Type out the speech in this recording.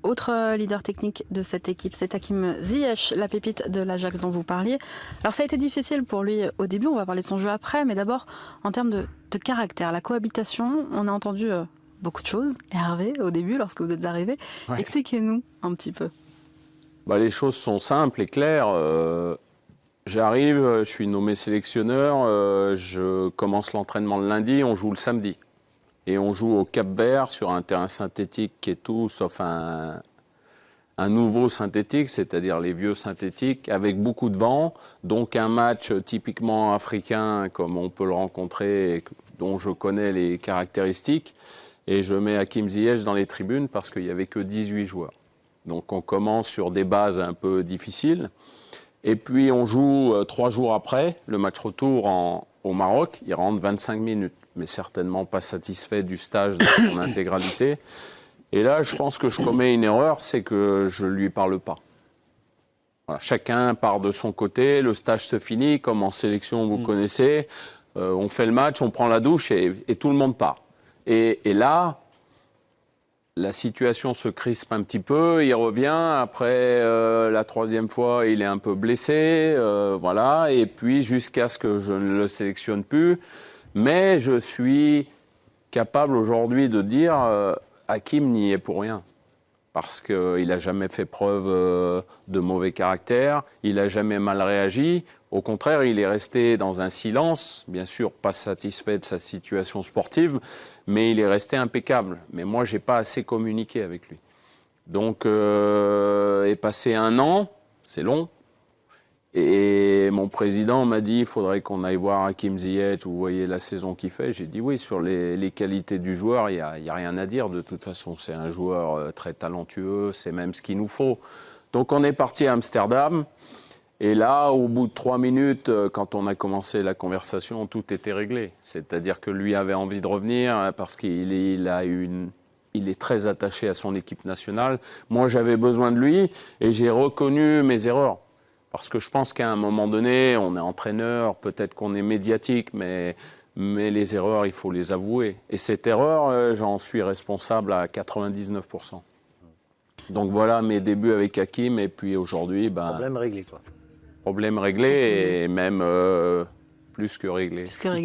autre leader technique de cette équipe, c'est Hakim Ziyech, la pépite de l'Ajax dont vous parliez. Alors ça a été difficile pour lui au début, on va parler de son jeu après, mais d'abord en termes de caractère, la cohabitation, on a entendu beaucoup de choses. Hervé, au début, lorsque vous êtes arrivé, ouais. Expliquez-nous un petit peu. Les choses sont simples et claires. J'arrive, je suis nommé sélectionneur, je commence l'entraînement le lundi, on joue le samedi. Et on joue au Cap-Vert sur un terrain synthétique qui est tout sauf un nouveau synthétique, c'est-à-dire les vieux synthétiques, avec beaucoup de vent. Donc un match typiquement africain, comme on peut le rencontrer, et dont je connais les caractéristiques. Et je mets Hakim Ziyech dans les tribunes parce qu'il n'y avait que 18 joueurs. Donc on commence sur des bases un peu difficiles. Et puis on joue 3 jours après, le match retour au Maroc. Il rentre 25 minutes, mais certainement pas satisfait du stage dans son intégralité. Et là, je pense que je commets une erreur, c'est que je ne lui parle pas. Voilà, chacun part de son côté, le stage se finit, comme en sélection, vous connaissez. On fait le match, on prend la douche et tout le monde part. Et là, la situation se crispe un petit peu, il revient, après la 3e fois, il est un peu blessé, voilà, et puis jusqu'à ce que je ne le sélectionne plus. Mais je suis capable aujourd'hui de dire Hakim n'y est pour rien. Parce qu'il n'a jamais fait preuve de mauvais caractère, il n'a jamais mal réagi. Au contraire, il est resté dans un silence, bien sûr pas satisfait de sa situation sportive, mais il est resté impeccable. Mais moi, je n'ai pas assez communiqué avec lui. Donc, est passé 1 an, c'est long. Et mon président m'a dit, il faudrait qu'on aille voir Hakim Ziyech, vous voyez la saison qu'il fait. J'ai dit oui, sur les qualités du joueur, il n'y a rien à dire. De toute façon, c'est un joueur très talentueux, c'est même ce qu'il nous faut. Donc on est parti à Amsterdam. Et là, au bout de 3 minutes, quand on a commencé la conversation, tout était réglé. C'est-à-dire que lui avait envie de revenir parce qu'il est très attaché à son équipe nationale. Moi, j'avais besoin de lui et j'ai reconnu mes erreurs. Parce que je pense qu'à un moment donné, on est entraîneur, peut-être qu'on est médiatique, mais les erreurs, il faut les avouer. Et cette erreur, j'en suis responsable à 99%. Donc voilà mes débuts avec Hakim, et puis aujourd'hui... Problème réglé, quoi. Problème réglé, et même plus que réglé. Plus que réglé.